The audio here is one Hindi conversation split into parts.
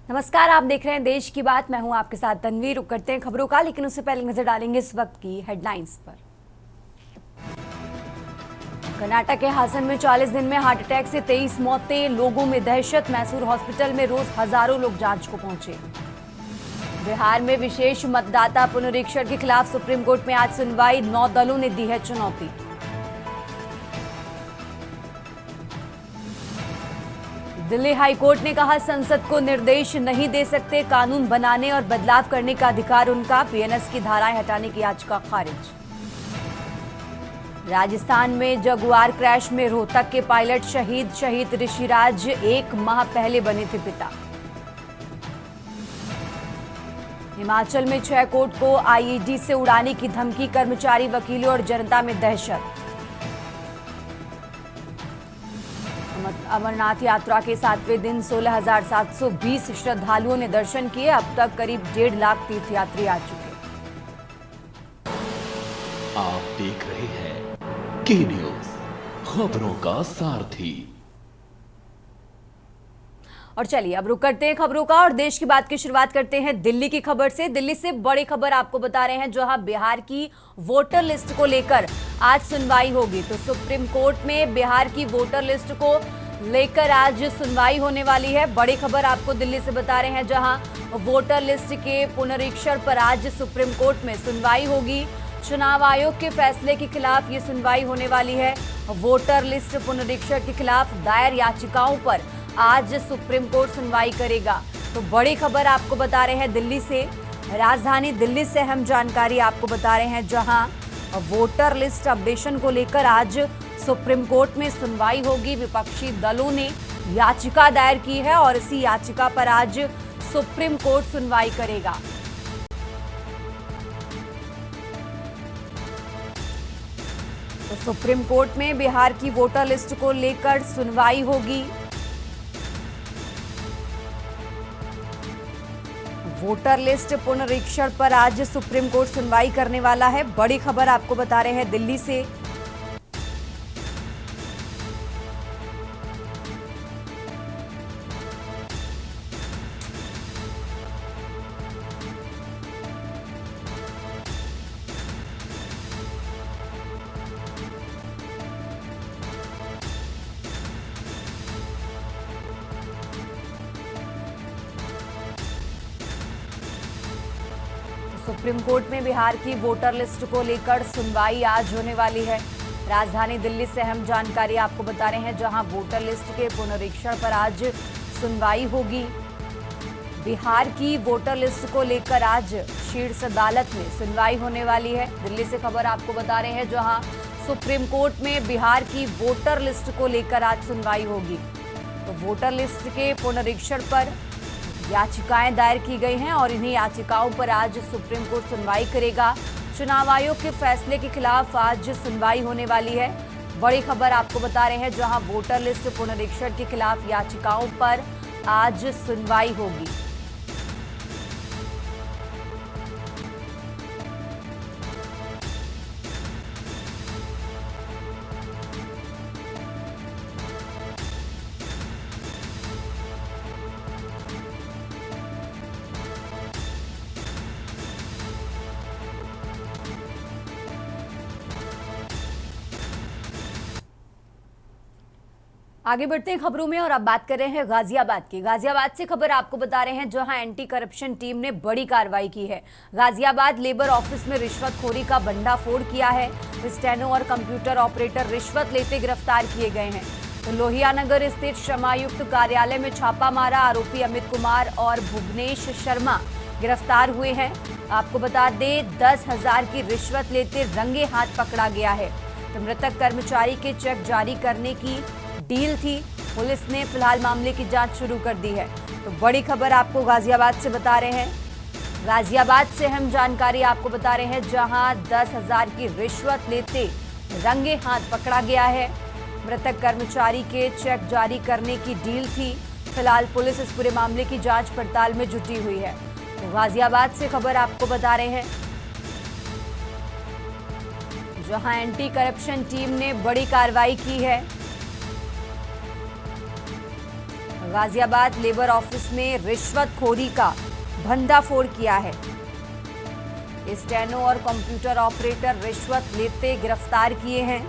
नमस्कार, आप देख रहे हैं देश की बात। मैं हूं आपके साथ तन्वीर। रुक करते हैं खबरों का, लेकिन उससे पहले नजर डालेंगे इस वक्त की हेडलाइंस पर। कर्नाटक के हासन में 40 दिन में हार्ट अटैक से 23 मौतें, लोगों में दहशत। मैसूर हॉस्पिटल में रोज हजारों लोग जांच को पहुंचे। बिहार में विशेष मतदाता पुनरीक्षण के खिलाफ सुप्रीम कोर्ट में आज सुनवाई, 9 दलों ने दी है चुनौती। दिल्ली हाईकोर्ट ने कहा, संसद को निर्देश नहीं दे सकते, कानून बनाने और बदलाव करने का अधिकार उनका। पीएनएस की धाराएं हटाने की याचिका खारिज। राजस्थान में जगुआर क्रैश में रोहतक के पायलट शहीद ऋषिराज 1 माह पहले बने थे पिता। हिमाचल में 6 कोर्ट को आईईडी से उड़ाने की धमकी, कर्मचारी, वकीलों और जनता में दहशत। अमरनाथ यात्रा के 7वें दिन 16,720 श्रद्धालुओं ने दर्शन किए। अब तक करीब 1.5 लाख तीर्थयात्री आ चुके। आप देख रहे हैं के न्यूज, खबरों का सारथी। और चलिए अब रुक करते हैं खबरों का और देश की बात की शुरुआत करते हैं दिल्ली की खबर से। दिल्ली से बड़ी खबर आपको बता रहे हैं, जहां बिहार की वोटर लिस्ट को लेकर आज सुनवाई होगी। तो सुप्रीम कोर्ट में बिहार की वोटर लिस्ट को लेकर आज सुनवाई होने वाली है। बड़ी खबर आपको दिल्ली से बता रहे हैं, जहां वोटर लिस्ट के पुनरीक्षण पर आज सुप्रीम कोर्ट में सुनवाई होगी। चुनाव आयोग के फैसले के खिलाफ ये सुनवाई होने वाली है। वोटर लिस्ट पुनरीक्षण के खिलाफ दायर याचिकाओं पर आज सुप्रीम कोर्ट सुनवाई करेगा। तो बड़ी खबर आपको बता रहे हैं दिल्ली से। राजधानी दिल्ली से अहम जानकारी आपको बता रहे हैं, जहां वोटर लिस्ट अपडेशन को लेकर आज सुप्रीम कोर्ट में सुनवाई होगी। विपक्षी दलों ने याचिका दायर की है और इसी याचिका पर आज सुप्रीम कोर्ट सुनवाई करेगा। तो सुप्रीम कोर्ट में बिहार की वोटर लिस्ट को लेकर सुनवाई होगी। वोटर लिस्ट पुनरीक्षण पर आज सुप्रीम कोर्ट सुनवाई करने वाला है। बड़ी खबर आपको बता रहे हैं दिल्ली से। सुप्रीम कोर्ट में बिहार की वोटर लिस्ट को लेकर सुनवाई आज होने वाली है। राजधानी दिल्ली से अहम जानकारी आपको बता रहे हैं, जहां वोटर लिस्ट के पुनरीक्षण पर आज सुनवाई होगी। बिहार की वोटर लिस्ट को लेकर आज शीर्ष अदालत में सुनवाई होने वाली है। दिल्ली से खबर आपको बता रहे हैं, जहां सुप्रीम कोर्ट में बिहार की वोटर लिस्ट को लेकर आज सुनवाई होगी। तो वोटर लिस्ट के पुनरीक्षण पर याचिकाएं दायर की गई हैं और इन्हीं याचिकाओं पर आज सुप्रीम कोर्ट सुनवाई करेगा। चुनाव आयोग के फैसले के खिलाफ आज सुनवाई होने वाली है। बड़ी खबर आपको बता रहे हैं, जहां वोटर लिस्ट पुनरीक्षण के खिलाफ याचिकाओं पर आज सुनवाई होगी। आगे बढ़ते हैं खबरों में और अब बात कर रहे हैं गाजियाबाद की। गाजियाबाद से खबर आपको बता रहे हैं, जहां एंटी करप्शन टीम ने बड़ी कार्रवाई की है। गाजियाबाद लेबर ऑफिस में रिश्वतखोरी का भंडाफोड़ किया है। स्टेनो और कंप्यूटर ऑपरेटर रिश्वत लेते गिरफ्तार किए गए हैं। तो लोहियानगर स्थित श्रमायुक्त कार्यालय में छापा मारा। आरोपी अमित कुमार और भुवनेश शर्मा गिरफ्तार हुए हैं। आपको बता दें, 10,000 की रिश्वत लेते रंगे हाथ पकड़ा गया है। तो मृतक कर्मचारी के चेक जारी करने की डील थी। पुलिस ने फिलहाल मामले की जांच शुरू कर दी है। तो बड़ी खबर आपको गाजियाबाद से बता रहे हैं। गाजियाबाद से अहम जानकारी आपको बता रहे हैं, जहां 10,000 की रिश्वत लेते रंगे हाथ पकड़ा गया है। मृतक कर्मचारी के चेक जारी करने की डील थी। फिलहाल पुलिस इस पूरे मामले की जांच पड़ताल में जुटी हुई है। तो गाजियाबाद से खबर आपको बता रहे हैं, जहां एंटी करप्शन टीम ने बड़ी कार्रवाई की है। गाजियाबाद लेबर ऑफिस में रिश्वतखोरी का भंडाफोड़ किया है। स्टेनो और कंप्यूटर ऑपरेटर रिश्वत लेते गिरफ्तार किए हैं।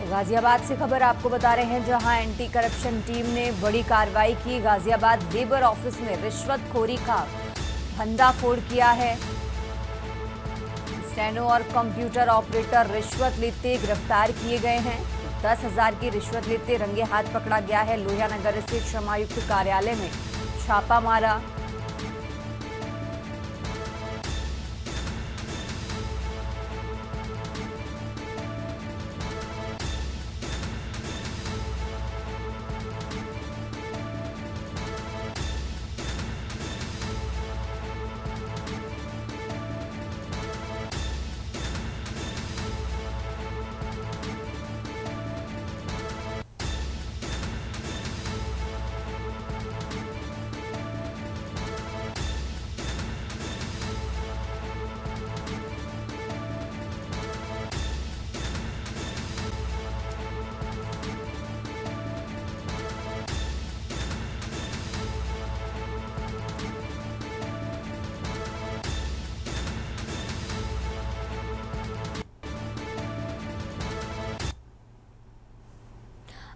गाजियाबाद से खबर आपको बता रहे हैं, जहां एंटी करप्शन टीम ने बड़ी कार्रवाई की। गाजियाबाद लेबर ऑफिस में रिश्वतखोरी का भंडाफोड़ किया है। स्टेनो और कंप्यूटर ऑपरेटर रिश्वत लेते गिरफ्तार किए गए हैं। 10,000 की रिश्वत लेते रंगे हाथ पकड़ा गया है। लोहियानगर स्थित श्रमायुक्त कार्यालय में छापा मारा।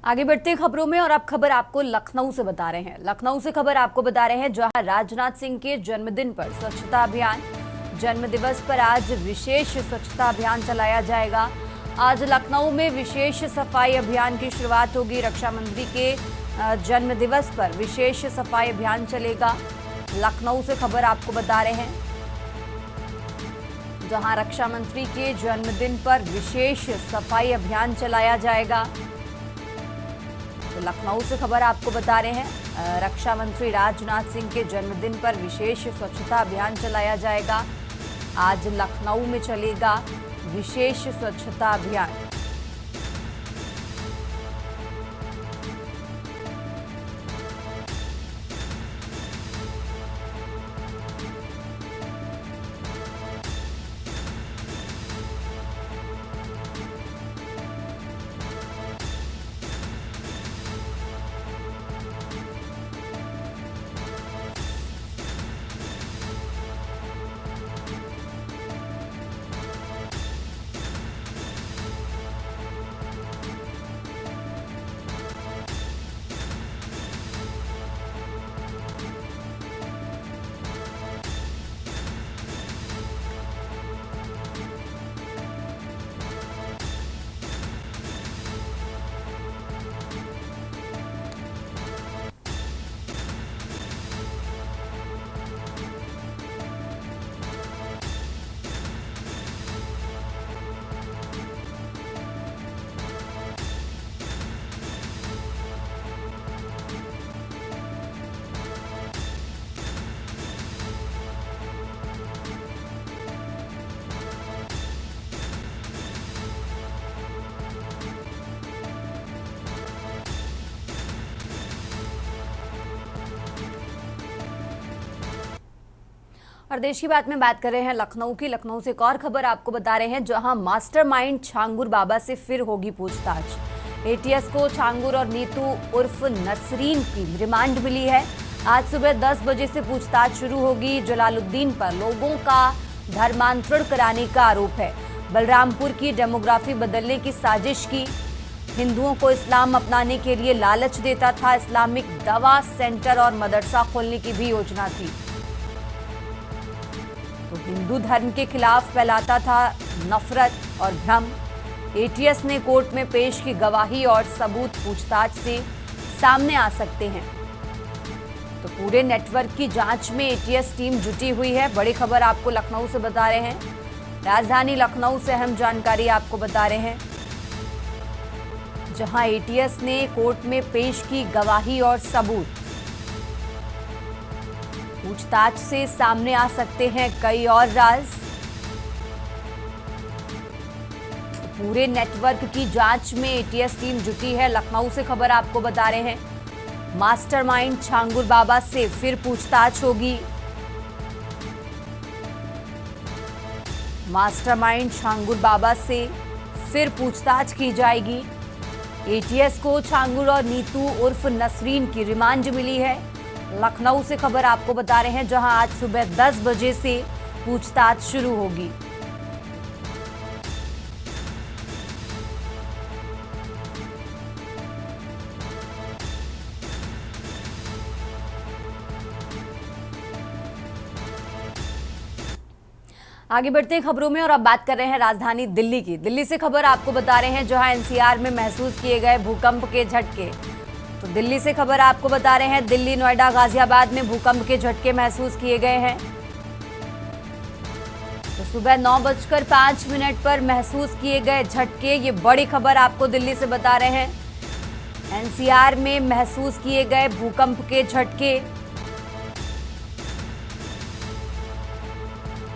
आगे बढ़ते खबरों में, और अब खबर आपको लखनऊ से बता रहे हैं। लखनऊ से खबर आपको बता रहे हैं, जहां राजनाथ सिंह के जन्मदिन पर स्वच्छता अभियान, जन्म दिवस पर आज विशेष स्वच्छता अभियान चलाया जाएगा। आज लखनऊ में विशेष सफाई अभियान की शुरुआत होगी। रक्षा मंत्री के जन्म दिवस पर विशेष सफाई अभियान चलेगा। लखनऊ से खबर आपको बता रहे हैं, जहां रक्षा मंत्री के जन्मदिन पर विशेष सफाई अभियान चलाया जाएगा। तो लखनऊ से खबर आपको बता रहे हैं, रक्षा मंत्री राजनाथ सिंह के जन्मदिन पर विशेष स्वच्छता अभियान चलाया जाएगा। आज लखनऊ में चलेगा विशेष स्वच्छता अभियान। और देश की बात कर रहे हैं लखनऊ की। लखनऊ से एक और खबर आपको बता रहे हैं, जहां मास्टरमाइंड छांगुर बाबा से फिर होगी पूछताछ। एटीएस को छांगुर और नीतू उर्फ नसरीन की रिमांड मिली है। आज सुबह 10 बजे से पूछताछ शुरू होगी। जलालुद्दीन पर लोगों का धर्मांतरण कराने का आरोप है। बलरामपुर की डेमोग्राफी बदलने की साजिश की। हिंदुओं को इस्लाम अपनाने के लिए लालच देता था। इस्लामिक दवा सेंटर और मदरसा खोलने की भी योजना थी। तो हिंदू धर्म के खिलाफ फैलाता था नफरत और भ्रम। एटीएस ने कोर्ट में पेश की गवाही और सबूत पूछताछ से सामने आ सकते हैं। तो पूरे नेटवर्क की जांच में एटीएस टीम जुटी हुई है। बड़ी खबर आपको लखनऊ से बता रहे हैं। राजधानी लखनऊ से अहम जानकारी आपको बता रहे हैं, जहां एटीएस ने कोर्ट में पेश की गवाही और सबूत। पूछताछ से सामने आ सकते हैं कई और राज। पूरे नेटवर्क की जांच में एटीएस टीम जुटी है। लखनऊ से खबर आपको बता रहे हैं, मास्टरमाइंड छांगुर बाबा से फिर पूछताछ होगी। मास्टरमाइंड छांगुर बाबा से फिर पूछताछ की जाएगी। एटीएस को छांगुर और नीतू उर्फ नसरीन की रिमांड मिली है। लखनऊ से खबर आपको बता रहे हैं, जहां आज सुबह 10 बजे से पूछताछ शुरू होगी। आगे बढ़ते हैं खबरों में और अब बात कर रहे हैं राजधानी दिल्ली की। दिल्ली से खबर आपको बता रहे हैं, जहां एनसीआर में महसूस किए गए भूकंप के झटके। तो दिल्ली से खबर आपको बता रहे हैं, दिल्ली, नोएडा, गाजियाबाद में भूकंप के झटके महसूस किए गए हैं। तो सुबह 9:05 पर महसूस किए गए झटके, ये बड़ी खबर आपको दिल्ली से बता रहे हैं। एनसीआर में महसूस किए गए भूकंप के झटके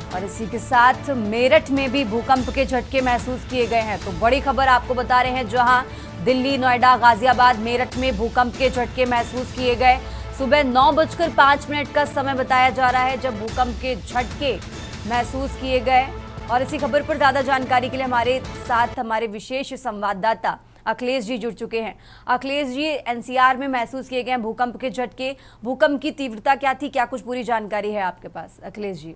और इसी के साथ मेरठ में भी भूकंप के झटके महसूस किए गए हैं। तो बड़ी खबर आपको बता रहे हैं, जहां दिल्ली, नोएडा, गाजियाबाद, मेरठ में भूकंप के झटके महसूस किए गए। सुबह 9:05 का समय बताया जा रहा है जब भूकंप के झटके महसूस किए गए। और इसी खबर पर ज्यादा जानकारी के लिए हमारे साथ हमारे विशेष संवाददाता अखिलेश जी जुड़ चुके हैं। अखिलेश जी, एनसीआर में महसूस किए गए भूकंप के झटके, भूकंप की तीव्रता क्या थी, क्या कुछ पूरी जानकारी है आपके पास? अखिलेश जी।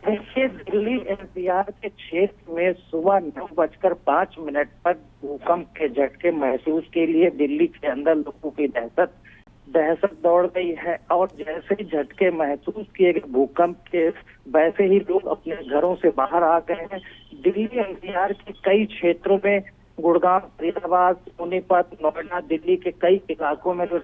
देखिए, दिल्ली एनसीआर के क्षेत्र में सुबह 9:05 पर भूकंप के झटके महसूस के लिए दिल्ली के अंदर लोगों की दहशत दौड़ गई है। और जैसे ही झटके महसूस किए गए भूकंप के, वैसे ही लोग अपने घरों से बाहर आ गए हैं। दिल्ली एनसीआर के कई क्षेत्रों में, गुड़गांव, फरीदाबाद, सोनीपत, नोएडा, दिल्ली के कई इलाकों में जो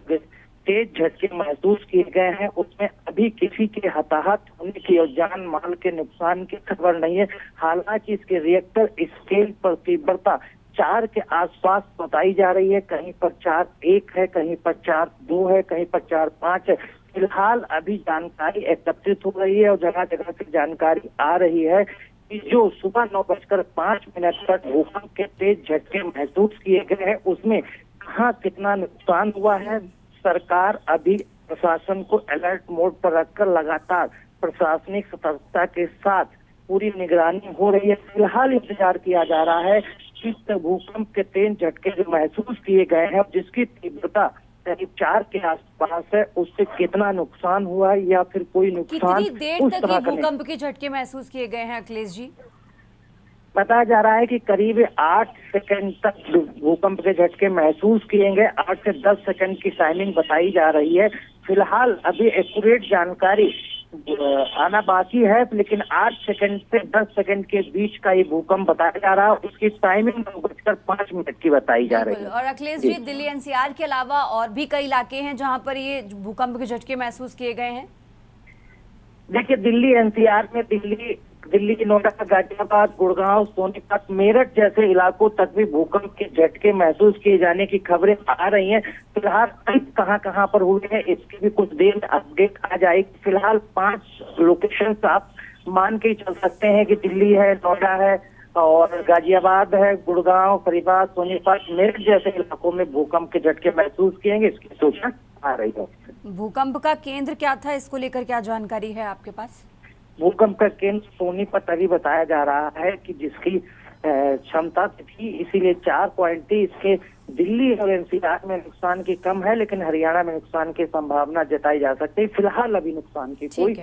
तेज झटके महसूस किए गए हैं, उसमें अभी किसी के हताहत होने की और जान माल के नुकसान की खबर नहीं है। हालांकि इसके रिएक्टर स्केल पर तीव्रता 4 के आसपास बताई जा रही है। कहीं पर 4.1 है, कहीं पर 4.2 है, कहीं पर 4.5 है। फिलहाल अभी जानकारी एकत्रित हो रही है और जगह जगह से जानकारी आ रही है कि जो सुबह 9:05 पर भूकंप के तेज झटके महसूस किए गए हैं, उसमें कहाँ कितना नुकसान हुआ है। सरकार अभी प्रशासन को अलर्ट मोड पर रखकर लगातार प्रशासनिक सतर्कता के साथ पूरी निगरानी हो रही है। फिलहाल इंतजार किया जा रहा है कि भूकंप के तेज झटके जो महसूस किए गए हैं, जिसकी तीव्रता करीब 4 के आसपास है, उससे कितना नुकसान हुआ है या फिर कोई नुकसान कितनी देर तक ये भूकंप के झटके महसूस किए गए हैं अखिलेश जी? बताया जा रहा है कि करीब 8 सेकंड तक भूकंप के झटके महसूस किए गए। 8 से 10 सेकंड की टाइमिंग बताई जा रही है। फिलहाल अभी एक्यूरेट जानकारी आना बाकी है, लेकिन 8 सेकंड से 10 सेकंड के बीच का ये भूकंप बताया जा रहा है। उसकी टाइमिंग 9:05 की बताई जा रही है। और अखिलेश जी, दिल्ली एनसीआर के अलावा और भी कई इलाके हैं जहां पर ये भूकंप के झटके महसूस किए गए हैं। देखिए, दिल्ली एनसीआर में दिल्ली, नोएडा, गाजियाबाद, गुड़गांव, सोनीपत, मेरठ जैसे इलाकों तक भी भूकंप के झटके महसूस किए जाने की खबरें आ रही हैं। फिलहाल कहां पर हुए हैं, इसकी भी कुछ देर में अपडेट आ जाएगी। फिलहाल 5 लोकेशन आप मान के चल सकते हैं कि दिल्ली है, नोएडा है और गाजियाबाद है, गुड़गांव, फरीदाबाद, सोनीपत, मेरठ जैसे इलाकों में भूकंप के झटके महसूस किएंगे, इसकी सूचना आ रही है। भूकंप का केंद्र क्या था, इसको लेकर क्या जानकारी है आपके पास? भूकंप का केंद्र सोनीपत अभी बताया जा रहा है कि जिसकी क्षमता थी, इसीलिए 4 पॉइंट थी। इसके दिल्ली और एनसीआर में नुकसान की कम है, लेकिन हरियाणा में नुकसान की संभावना जताई जा सकती है। फिलहाल अभी नुकसान की कोई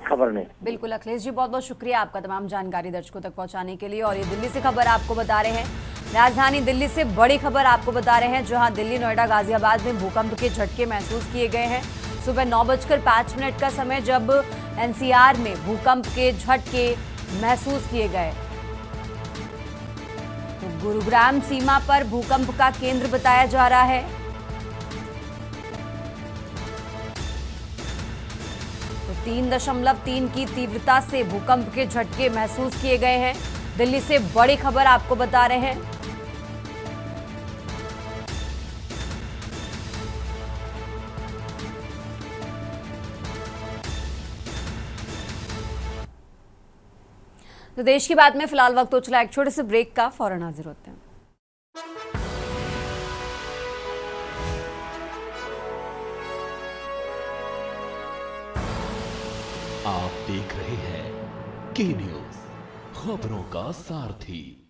खबर नहीं। बिल्कुल अखिलेश जी, बहुत बहुत शुक्रिया आपका तमाम जानकारी दर्शकों तक पहुंचाने के लिए। और ये दिल्ली से खबर आपको बता रहे हैं, राजधानी दिल्ली से बड़ी खबर आपको बता रहे हैं, जहां दिल्ली, नोएडा, गाजियाबाद में भूकंप के झटके महसूस किए गए हैं। सुबह 9:05 का समय जब एनसीआर में भूकंप के झटके महसूस किए गए। तो गुरुग्राम सीमा पर भूकंप का केंद्र बताया जा रहा है। तो 3.3 की तीव्रता से भूकंप के झटके महसूस किए गए हैं। दिल्ली से बड़ी खबर आपको बता रहे हैं। तो देश की बात में फिलहाल वक्त हो चला एक छोटे से ब्रेक का, फौरन हाजिर होते हैं। आप देख रहे हैं के न्यूज, खबरों का सारथी।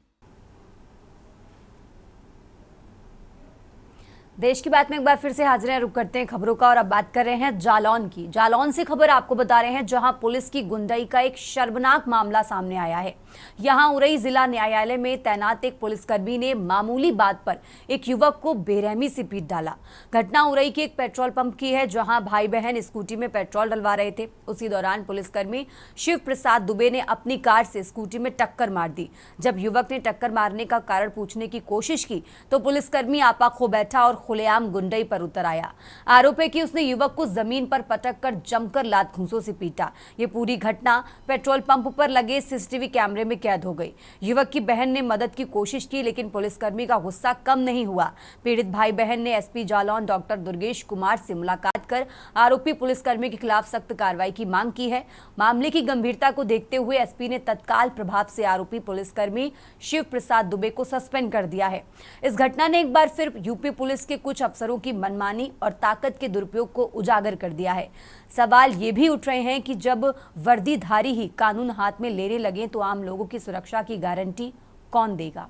देश की बात में एक बार फिर से हाजिर हैं, रुक करते हैं खबरों का और अब बात कर रहे हैं जालौन की। जालौन से खबर आपको बता रहे हैं, जहां पुलिस की गुंडाई का एक शर्मनाक मामला सामने आया है। यहां उरई जिला न्यायालय में तैनात एक पुलिसकर्मी ने मामूली बात पर एक युवक को बेरहमी से पीट डाला। घटना उरई के एक पेट्रोल पंप की है, जहां भाई बहन स्कूटी में पेट्रोल डलवा रहे थे। उसी दौरान पुलिसकर्मी शिव प्रसाद दुबे ने अपनी कार से स्कूटी में टक्कर मार दी। जब युवक ने टक्कर मारने का कारण पूछने की कोशिश की तो पुलिसकर्मी आपा खो बैठा और खुलेआम गुंडई पर उतर आया। आरोप है कि उसने युवक को जमीन पर पटक कर जमकर लात घूंसों से पीटा। ये पूरी घटना पेट्रोल पंप पर लगे सीसीटीवी कैमरे में कैद हो गई। युवक की बहन ने मदद की कोशिश की, लेकिन पुलिसकर्मी का गुस्सा कम नहीं हुआ। पीड़ित भाई बहन ने एसपी जालौन डॉक्टर दुर्गेश कुमार से मुलाकात कर आरोपी पुलिसकर्मी के खिलाफ सख्त कार्रवाई की मांग की है। मामले की गंभीरता को देखते हुए एसपी ने तत्काल प्रभाव से आरोपी पुलिसकर्मी शिव प्रसाद दुबे को सस्पेंड कर दिया है। इस घटना ने एक बार फिर यूपी पुलिस के कुछ अफसरों की मनमानी और ताकत के दुरुपयोग को उजागर कर दिया है। सवाल ये भी उठ रहे हैं कि जब वर्दीधारी ही कानून हाथ में लेने लगे तो आम लोगों की सुरक्षा की गारंटी कौन देगा।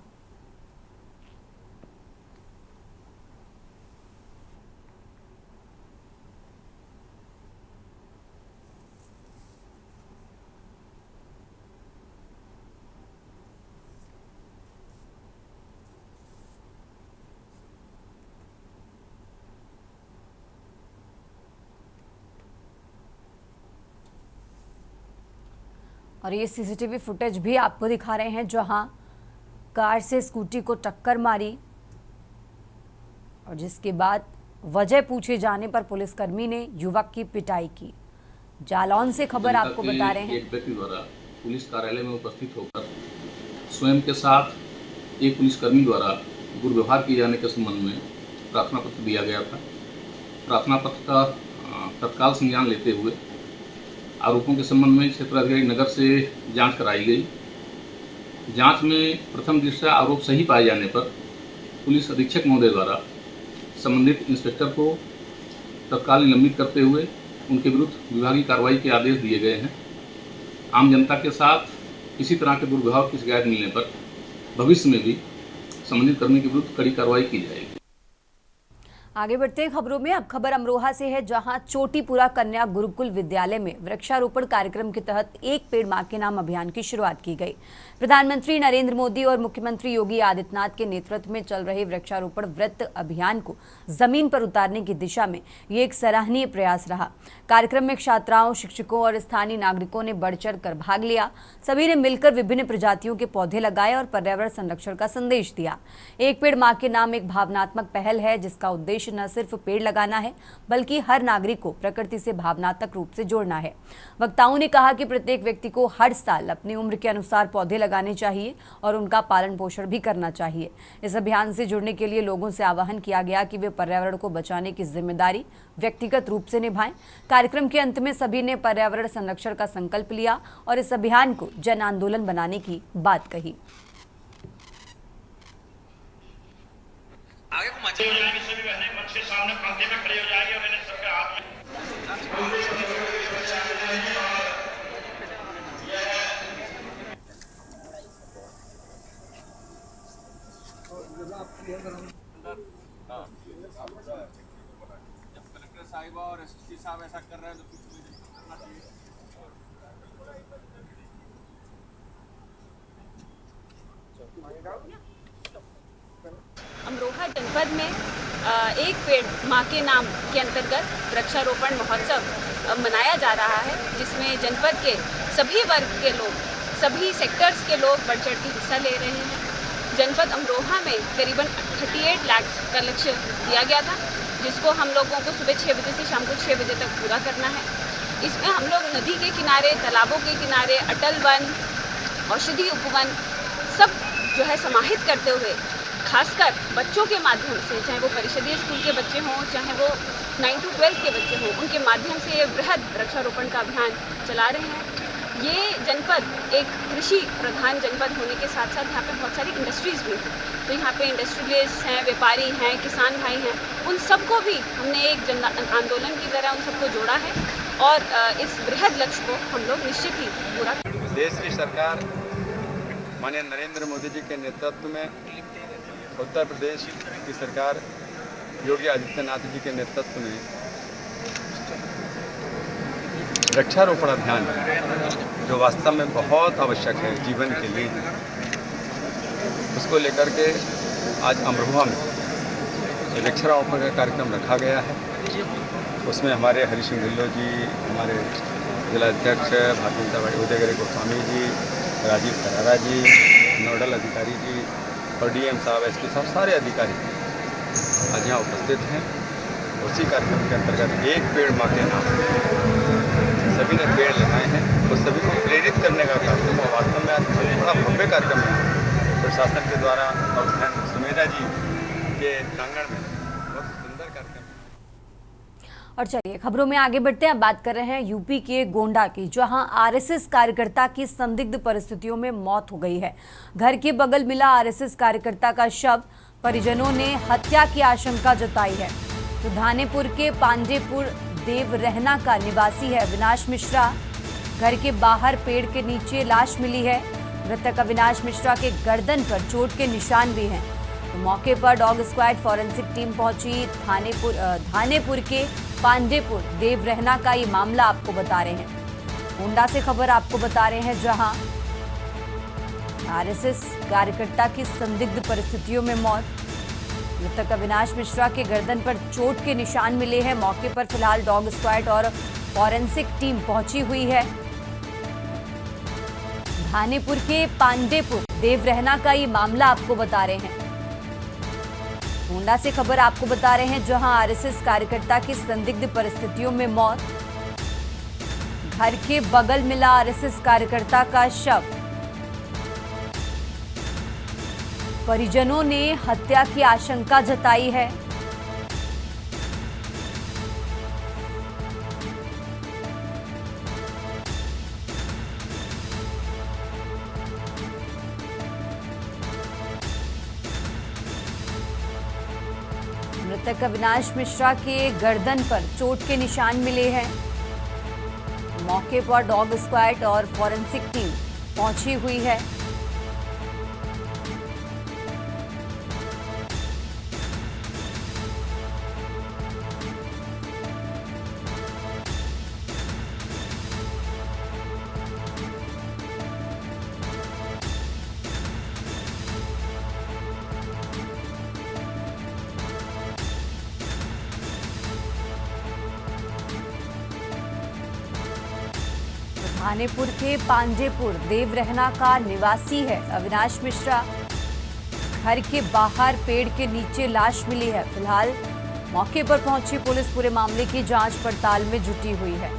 और ये सीसीटीवी फुटेज भी आपको दिखा रहे हैं, जहां कार से स्कूटी को टक्कर मारी और जिसके बाद वजह पूछे जाने पर पुलिसकर्मी ने युवक की पिटाई की। जालौन से खबर आपको बता रहे हैं। एक व्यक्ति द्वारा पुलिस कार्यालय में उपस्थित होकर स्वयं के साथ एक पुलिसकर्मी द्वारा दुर्व्यवहार किए जाने के संबंध में प्रार्थना पत्र दिया गया था। प्रार्थना पत्र का तत्काल संज्ञान लेते हुए आरोपों के संबंध में क्षेत्राधिकारी नगर से जांच कराई गई। जांच में प्रथम दृष्टया आरोप सही पाए जाने पर पुलिस अधीक्षक महोदय द्वारा संबंधित इंस्पेक्टर को तत्काल निलंबित करते हुए उनके विरुद्ध विभागीय कार्रवाई के आदेश दिए गए हैं। आम जनता के साथ इसी तरह के दुर्व्यवहार की शिकायत मिलने पर भविष्य में भी संबंधित कर्मी के विरुद्ध कड़ी कार्रवाई की जाएगी। आगे बढ़ते हैं खबरों में। अब खबर अमरोहा से है, जहां चोटीपुरा कन्या गुरुकुल विद्यालय में वृक्षारोपण कार्यक्रम के तहत एक पेड़ मां के नाम अभियान की शुरुआत की गई। प्रधानमंत्री नरेंद्र मोदी और मुख्यमंत्री योगी आदित्यनाथ के नेतृत्व में चल रहे वृक्षारोपण व्रत अभियान को जमीन पर उतारने की दिशा में ये एक सराहनीय प्रयास रहा। कार्यक्रम में छात्राओं, शिक्षकों और स्थानीय नागरिकों ने बढ़ चढ़ कर भाग लिया। सभी ने मिलकर विभिन्न प्रजातियों के पौधे लगाए और पर्यावरण संरक्षण का संदेश दिया। एक पेड़ मां के नाम एक भावनात्मक पहल है, जिसका उद्देश्य न सिर्फ पेड़ लगाना है बल्कि हर नागरिक को प्रकृति से भावनात्मक रूप से जोड़ना है। वक्ताओं ने कहा कि प्रत्येक व्यक्ति को हर साल अपनी उम्र के अनुसार पौधे लगाने चाहिए और उनका पालन पोषण भी करना चाहिए। इस अभियान से जुड़ने के लिए लोगों से आह्वान किया गया कि वे पर्यावरण को बचाने की जिम्मेदारी व्यक्तिगत रूप से निभाएं। कार्यक्रम के अंत में सभी ने पर्यावरण संरक्षण का संकल्प लिया और इस अभियान को जन आंदोलन बनाने की बात कही। आगे को मचे हो जाएंगे, सभी बहनें मंच के सामने पंक्ति में खड़े हो जाएंगे और मैंने सबके हाथ में जब कलेक्टर साहिबा और एसएसपी साहब ऐसा कर रहे हैं तो कुछ करना चाहिए। अमरोहा जनपद में एक पेड़ मां के नाम के अंतर्गत वृक्षारोपण महोत्सव मनाया जा रहा है, जिसमें जनपद के सभी वर्ग के लोग, सभी सेक्टर्स के लोग बढ़ चढ़ के हिस्सा ले रहे हैं। जनपद अमरोहा में करीबन 38 लाख का लक्ष्य दिया गया था, जिसको हम लोगों को सुबह 6 बजे से शाम को 6 बजे तक पूरा करना है। इसमें हम लोग नदी के किनारे, तालाबों के किनारे, अटल वन, औषधि उपवन जो है समाहित करते हुए खासकर बच्चों के माध्यम से, चाहे वो परिषदीय स्कूल के बच्चे हों, चाहे वो 9 to 12 के बच्चे हों, उनके माध्यम से ये वृहद वृक्षारोपण का अभियान चला रहे हैं। ये जनपद एक कृषि प्रधान जनपद होने के साथ साथ यहाँ पे बहुत सारी इंडस्ट्रीज़ भी हैं, तो यहाँ पे इंडस्ट्रियलिस्ट हैं, व्यापारी हैं, किसान भाई हैं, उन सबको भी हमने एक जन आंदोलन की तरह उन सबको जोड़ा है और इस वृहद लक्ष्य को हम लोग निश्चित ही पूरा करेंगे। देश की सरकार माननीय नरेंद्र मोदी जी के नेतृत्व में, उत्तर प्रदेश की सरकार योगी आदित्यनाथ जी के नेतृत्व में वृक्षारोपण अभियान जो वास्तव में बहुत आवश्यक है जीवन के लिए, उसको लेकर के आज अमरोहा में वृक्षारोपण का कार्यक्रम रखा गया है। उसमें हमारे हरीश सिंह ढिल्लों जी, हमारे जिलाध्यक्ष भारतीय जनता पार्टी उदयगिरी गोस्वामी जी, राजीव खरारा जी, नोडल अधिकारी जी और डीएम साहब, एसपी साहब, सारे अधिकारी आज यहाँ उपस्थित हैं। उसी कार्यक्रम के अंतर्गत एक पेड़ माँ के नाम सभी ने पेड़ लगाए हैं और सभी को प्रेरित करने का कार्यक्रम और वास्तव में आज बड़ा भव्य कार्यक्रम है प्रशासन के द्वारा और सुमेधा जी के प्रांगण में बहुत सुंदर कार्यक्रम। और चलिए खबरों में आगे बढ़ते हैं। अब बात कर रहे हैं यूपी के गोंडा की, जहां आरएसएस कार्यकर्ता की संदिग्ध परिस्थितियों में मौत हो गई है। घर के बगल मिला आरएसएस कार्यकर्ता का शव, परिजनों ने हत्या की आशंका जताई है। तो धानेपुर के पांडेपुर देव रहना का निवासी है अविनाश मिश्रा। घर के बाहर पेड़ के नीचे लाश मिली है। मृतक अविनाश मिश्रा के गर्दन पर चोट के निशान भी हैं। तो मौके पर डॉग स्क्वाड फॉरेंसिक टीम पहुंची। धानेपुर के पांडेपुर देव रहना का ये मामला आपको बता रहे हैं। गोंडा से खबर आपको बता रहे हैं, जहां आरएसएस कार्यकर्ता की संदिग्ध परिस्थितियों में मौत। मृतक अविनाश मिश्रा के गर्दन पर चोट के निशान मिले हैं। मौके पर फिलहाल डॉग स्क्वाड और फॉरेंसिक टीम पहुंची हुई है। धानेपुर के पांडेपुर देव रहना का ये मामला आपको बता रहे हैं। गोंडा से खबर आपको बता रहे हैं, जहां आरएसएस कार्यकर्ता की संदिग्ध परिस्थितियों में मौत। घर के बगल मिला आरएसएस कार्यकर्ता का शव। परिजनों ने हत्या की आशंका जताई है। मृतक अविनाश मिश्रा के गर्दन पर चोट के निशान मिले हैं। मौके पर डॉग स्क्वाड और फॉरेंसिक टीम पहुंची हुई है। धानेपुर के पांडेपुर देव रहना का निवासी है अविनाश मिश्रा। घर के बाहर पेड़ के नीचे लाश मिली है। फिलहाल मौके पर पहुंची पुलिस पूरे मामले की जांच पड़ताल में जुटी हुई है।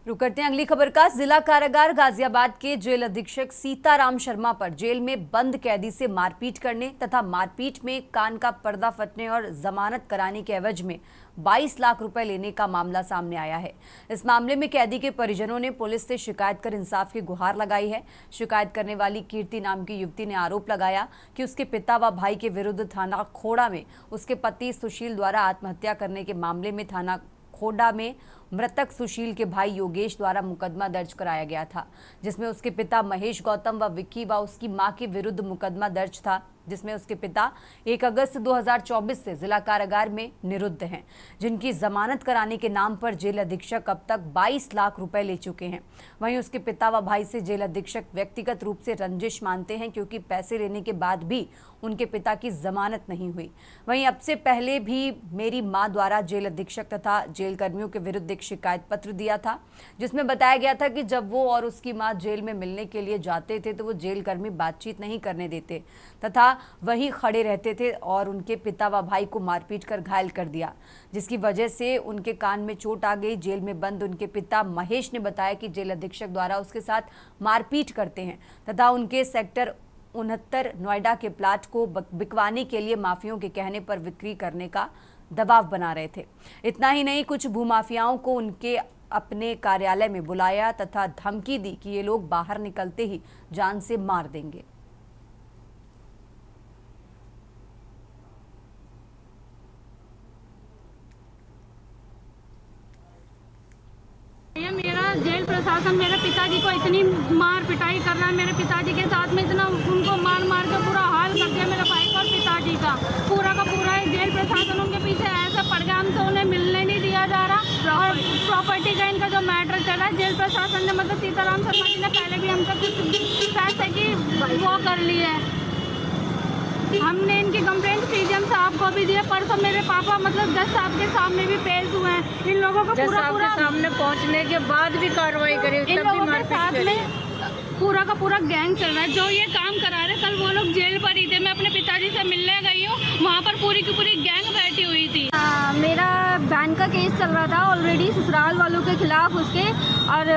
रुक करते हैं अगली खबर का। जिला कारागार गाजियाबाद के जेल अधीक्षक सीताराम शर्मा पर जेल में बंद कैदी से मारपीट करने तथा मारपीट में कान का पर्दा फटने और जमानत कराने के एवज में 22 लाख रुपए लेने का मामला सामने आया है। इस मामले में कैदी के परिजनों ने पुलिस से शिकायत कर इंसाफ की गुहार लगाई है। शिकायत करने वाली कीर्ति नाम की युवती ने आरोप लगाया कि उसके पिता व भाई के विरुद्ध थाना खोड़ा में उसके पति सुशील द्वारा आत्महत्या करने के मामले में थाना खोड़ा में मृतक सुशील के भाई योगेश द्वारा मुकदमा दर्ज कराया गया था, जिसमें उसके पिता महेश गौतम व विक्की व उसकी मां के विरुद्ध मुकदमा दर्ज था, जिसमें उसके पिता 1 अगस्त 2024 से जिला कारागार में निरुद्ध हैं, जिनकी जमानत कराने के नाम पर जेल अधीक्षक अब तक 22 लाख रुपए ले चुके हैं। वहीं उसके पिता व भाई से जेल अधीक्षक व्यक्तिगत रूप से रंजिश मानते हैं, क्योंकि पैसे लेने के बाद भी उनके पिता की जमानत नहीं हुई। वहीं अब से पहले भी मेरी मां द्वारा जेल अधीक्षक तथा जेल कर्मियों के विरुद्ध एक शिकायत पत्र दिया था, जिसमें बताया गया था कि जब वो और उसकी मां जेल में मिलने के लिए जाते थे तो वो जेल कर्मी बातचीत नहीं करने देते तथा वहीं खड़े रहते थे और उनके पिता व भाई को मारपीट कर घायल कर दिया, जिसकी वजह से उनके कान में चोट आ गई। जेल में बंद उनके पिता महेश ने बताया कि जेल अधीक्षक द्वारा उसके साथ मारपीट करते हैं तथा उनके सेक्टर 69 नोएडा के प्लाट को बिकवाने के लिए माफियाओं के कहने पर बिक्री करने का दबाव बना रहे थे। इतना ही नहीं, कुछ भूमाफियाओं को उनके अपने कार्यालय में बुलाया तथा धमकी दी कि ये लोग बाहर निकलते ही जान से मार देंगे। ये मेरा जेल प्रशासन मेरे पिताजी को इतनी मार पिटाई कर रहा है। मेरे पिताजी के साथ में इतना उनको मार मार के पूरा हाल कर दिया मेरे भाई और पिताजी का पूरा जेल प्रशासन उनके पीछे ऐसा पड़ गया। हमसे उन्हें मिलने नहीं दिया जा रहा और प्रॉपर्टी का इनका जो मैटर चला जेल प्रशासन ने मतलब सीताराम शर्मा जी ने पहले भी हमसे कुछ पैसे की वो कर ली है। हमने इनकी कंप्लेंट सीएम साहब को भी दी है। परसों मेरे पापा मतलब जज साहब के सामने भी पेश हुए हैं। इन लोगों को पूरा सामने पहुंचने के बाद भी कार्रवाई करी, इन लोगों के साथ में पूरा का पूरा गैंग चल रहा है। जो ये काम करा रहे कल वो लोग जेल पर ही थे। मैं अपने पिताजी से मिलने गई हूँ, वहाँ पर पूरी की पूरी गैंग बैठी हुई थी। मेरा बहन का केस चल रहा था ऑलरेडी ससुराल वालों के खिलाफ उसके, और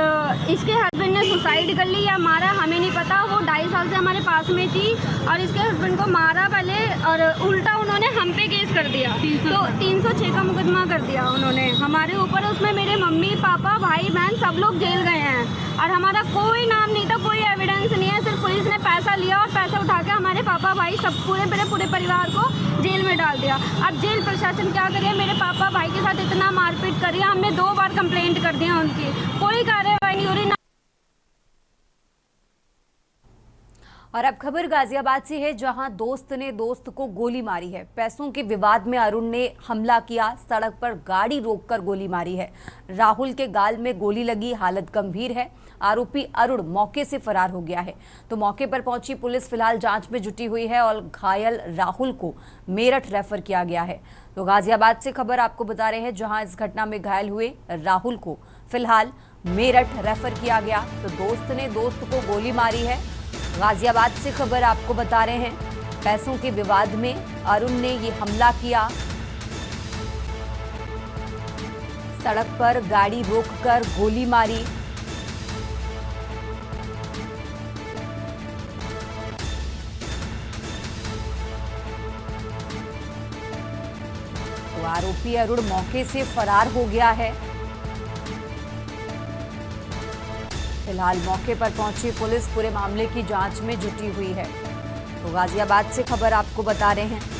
इसके हस्बैंड ने सुसाइड कर ली या मारा हमें नहीं पता। वो 2.5 साल से हमारे पास में थी और इसके हस्बैंड को मारा पहले और उल्टा उन्होंने हम पे केस कर दिया। तो 306 का मुकदमा कर दिया उन्होंने हमारे ऊपर। उसमें मेरे मम्मी पापा भाई बहन सब लोग जेल गए हैं और हमारा कोई नाम नहीं था, कोई एविडेंस नहीं है। सिर्फ पुलिस ने पैसा लिया और पैसा उठा के हमारे पापा भाई सब पूरे परिवार को जेल में डाल दिया। अब जेल प्रशासन क्या करे, मेरे पापा भाई के साथ इतना मारपीट करी। हमने 2 बार कंप्लेंट कर दिया उनकी, कोई कार्रवाई नहीं हो रही। और अब खबर गाजियाबाद से है, जहां दोस्त ने दोस्त को गोली मारी है। पैसों के विवाद में अरुण ने हमला किया, सड़क पर गाड़ी रोककर गोली मारी है। राहुल के गाल में गोली लगी, हालत गंभीर है। आरोपी अरुण मौके से फरार हो गया है। तो मौके पर पहुंची पुलिस फिलहाल जांच में जुटी हुई है और घायल राहुल को मेरठ रेफर किया गया है। तो गाजियाबाद से खबर आपको बता रहे हैं, जहां इस घटना में घायल हुए राहुल को फिलहाल मेरठ रेफर किया गया। तो दोस्त ने दोस्त को गोली मारी है। गाजियाबाद से खबर आपको बता रहे हैं, पैसों के विवाद में अरुण ने ये हमला किया, सड़क पर गाड़ी रोककर गोली मारी। तो आरोपी अरुण मौके से फरार हो गया है। फिलहाल मौके पर पहुंची पुलिस पूरे मामले की जांच में जुटी हुई है। तो गाजियाबाद से खबर आपको बता रहे हैं।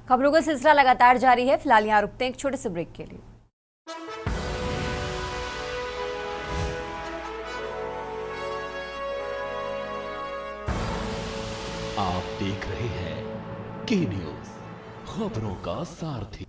खबरों का सिलसिला लगातार जारी है। फिलहाल यहाँ रुकते हैं एक छोटे से ब्रेक के लिए। आप देख रहे हैं के न्यूज, खबरों का सारथी।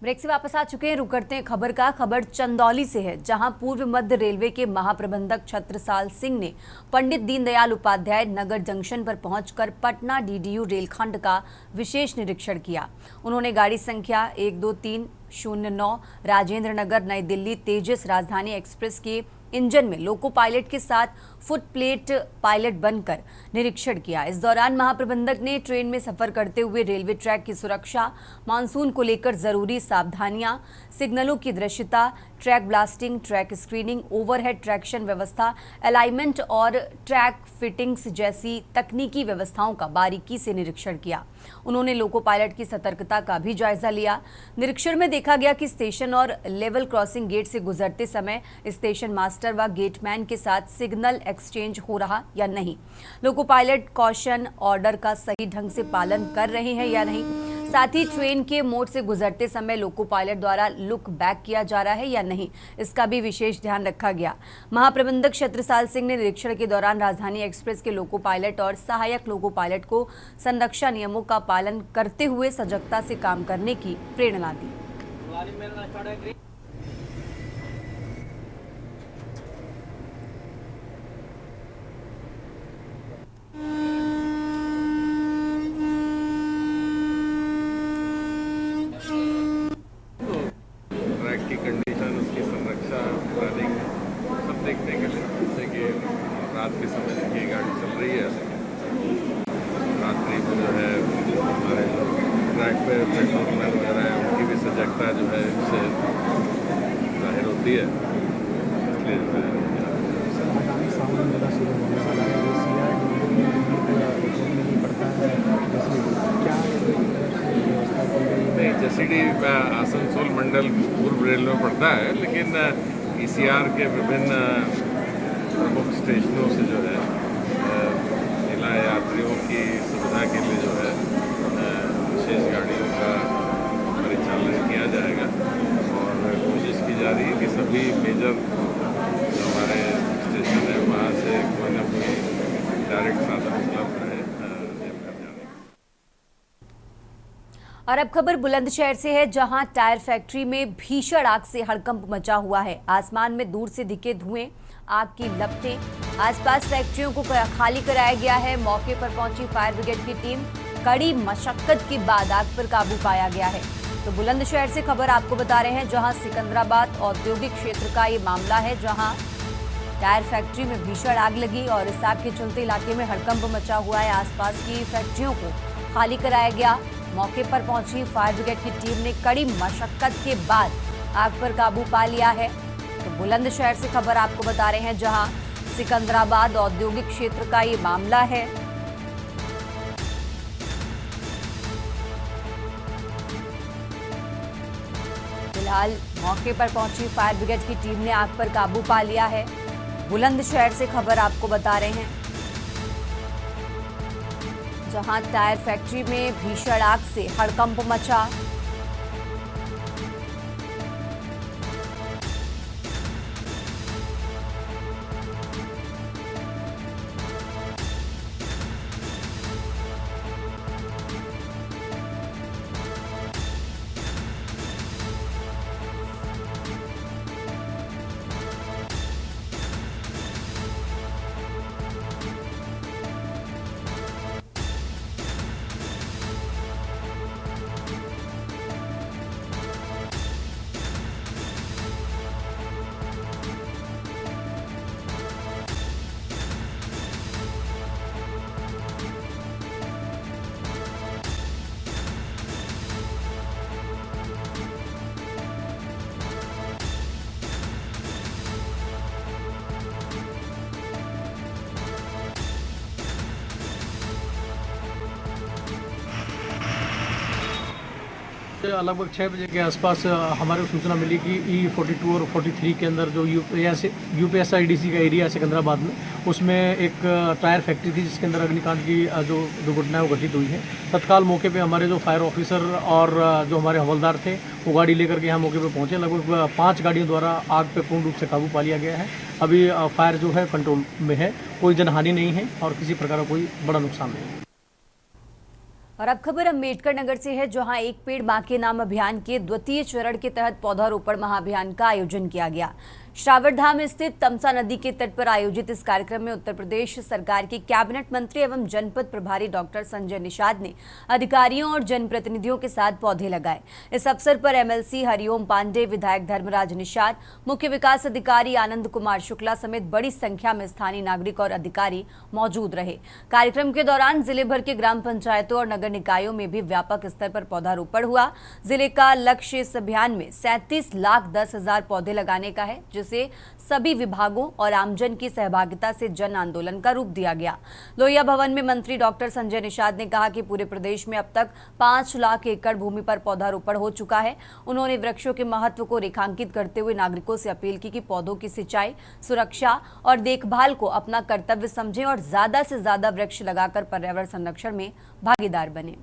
ब्रेक से वापस आ चुके हैं। रुक करते हैं खबर का। खबर चंदौली से है, जहां पूर्व मध्य रेलवे के महाप्रबंधक छत्रसाल सिंह ने पंडित दीनदयाल उपाध्याय नगर जंक्शन पर पहुंचकर पटना डीडीयू रेलखंड का विशेष निरीक्षण किया। उन्होंने गाड़ी संख्या 12309 राजेंद्र नगर नई दिल्ली तेजस राजधानी एक्सप्रेस के इंजन में लोको पायलट के साथ फुट प्लेट पायलट बनकर निरीक्षण किया। इस दौरान महाप्रबंधक ने ट्रेन में सफर करते हुए रेलवे ट्रैक की सुरक्षा, मानसून को लेकर जरूरी सावधानियां, सिग्नलों की दृश्यता, track blasting, track screening, overhead traction व्यवस्था, अलाइनमेंट और ट्रैक फिटिंग्स जैसी तकनीकी व्यवस्थाओं का बारीकी से निरीक्षण किया। उन्होंने लोको पायलट की सतर्कता का भी जायजा लिया। निरीक्षण में देखा गया कि स्टेशन और लेवल क्रॉसिंग गेट से गुजरते समय स्टेशन मास्टर व गेटमैन के साथ सिग्नल एक्सचेंज हो रहा या नहीं, लोको पायलट कॉशन ऑर्डर का सही ढंग से पालन कर रहे हैं या नहीं, साथ ही ट्रेन के मोड से गुजरते समय लोको पायलट द्वारा लुक बैक किया जा रहा है या नहीं, इसका भी विशेष ध्यान रखा गया। महाप्रबंधक छत्रसाल सिंह ने निरीक्षण के दौरान राजधानी एक्सप्रेस के लोको पायलट और सहायक लोको पायलट को संरक्षा नियमों का पालन करते हुए सजगता से काम करने की प्रेरणा दी। ट्रैक की कंडीशन, उसकी संरक्षा, प्लानिंग सब देखने के लिए, जैसे कि रात के समय देखिए गाड़ी चल रही है, रात्रि को जो है हमारे ट्रैक पे पेट्रोलमैन वगैरह है उनकी भी सजगता जो है इससे जाहिर होती है। इसलिए नहीं, जसीडी आसनसोल मंडल पूर्व रेलवे में पड़ता है, लेकिन ईसीआर के विभिन्न प्रमुख स्टेशनों से जो है महिला यात्रियों की सुविधा के लिए जो है विशेष गाड़ियों का परिचालन किया जाएगा और कोशिश की जा रही है कि सभी मेजर जो हमारे स्टेशन है वहाँ से कोई ना कोई डायरेक्ट साधन उपलब्ध रहे। और अब खबर बुलंदशहर से है, जहां टायर फैक्ट्री में भीषण आग से हड़कंप मचा हुआ है। आसमान में दूर से दिखे धुएं, आग की लपटें, आसपास फैक्ट्रियों को खाली कराया गया है। मौके पर पहुंची फायर ब्रिगेड की टीम, कड़ी मशक्कत के बाद आग पर काबू पाया गया है। तो बुलंदशहर से खबर आपको बता रहे हैं, जहां सिकंदराबाद औद्योगिक क्षेत्र का ये मामला है, जहां टायर फैक्ट्री में भीषण आग लगी और इस आग के चलते इलाके में हड़कंप मचा हुआ है। आसपास की फैक्ट्रियों को खाली कराया गया। मौके पर पहुंची फायर ब्रिगेड की टीम ने कड़ी मशक्कत के बाद आग पर काबू पा लिया है। तो बुलंदशहर से खबर आपको बता रहे हैं, जहां सिकंदराबाद औद्योगिक क्षेत्र का ये मामला है। फिलहाल मौके पर पहुंची फायर ब्रिगेड की टीम ने आग पर काबू पा लिया है। बुलंदशहर से खबर आपको बता रहे हैं, जहां टायर फैक्ट्री में भीषण आग से हड़कंप मचा। लगभग 6 बजे के आसपास हमारे को सूचना मिली कि E42 और 43 के अंदर जो यूपीएसआईडीसी का एरिया है सिकंदराबाद में, उसमें एक टायर फैक्ट्री थी जिसके अंदर अग्निकांड की जो दुर्घटना है वो घटित हुई है। तत्काल मौके पे हमारे जो फायर ऑफिसर और जो हमारे हवलदार थे वो गाड़ी लेकर के यहाँ मौके पे पहुँचे। लगभग 5 गाड़ियों द्वारा आग पे पूर्ण रूप से काबू पा लिया गया है। अभी फायर जो है कंट्रोल में है, कोई जनहानि नहीं है और किसी प्रकार का कोई बड़ा नुकसान नहीं है। और अब खबर अम्बेडकर नगर से है, जहां एक पेड़ मां के नाम अभियान के द्वितीय चरण के तहत पौधारोपण महाअभियान का आयोजन किया गया। श्रावणधाम स्थित तमसा नदी के तट पर आयोजित इस कार्यक्रम में उत्तर प्रदेश सरकार के कैबिनेट मंत्री एवं जनपद प्रभारी डॉक्टर संजय निषाद ने अधिकारियों और जनप्रतिनिधियों के साथ पौधे लगाए। इस अवसर पर एमएलसी हरिओम पांडे, विधायक धर्मराज निषाद, मुख्य विकास अधिकारी आनंद कुमार शुक्ला समेत बड़ी संख्या में स्थानीय नागरिक और अधिकारी मौजूद रहे। कार्यक्रम के दौरान जिले भर के ग्राम पंचायतों और नगर निकायों में भी व्यापक स्तर पर पौधारोपण हुआ। जिले का लक्ष्य इस अभियान में 37,10,000 पौधे लगाने का है, जिसे सभी विभागों और आमजन की सहभागिता से जन आंदोलन का रूप दिया गया। लोहिया भवन में मंत्री डॉक्टर संजय निषाद ने कहा कि पूरे प्रदेश में अब तक 5 लाख एकड़ भूमि पर पौधारोपण हो चुका है। उन्होंने वृक्षों के महत्व को रेखांकित करते हुए नागरिकों से अपील की कि पौधों की सिंचाई, सुरक्षा और देखभाल को अपना कर्तव्य समझें और ज्यादा से ज्यादा वृक्ष लगाकर पर्यावरण संरक्षण में भागीदार बने।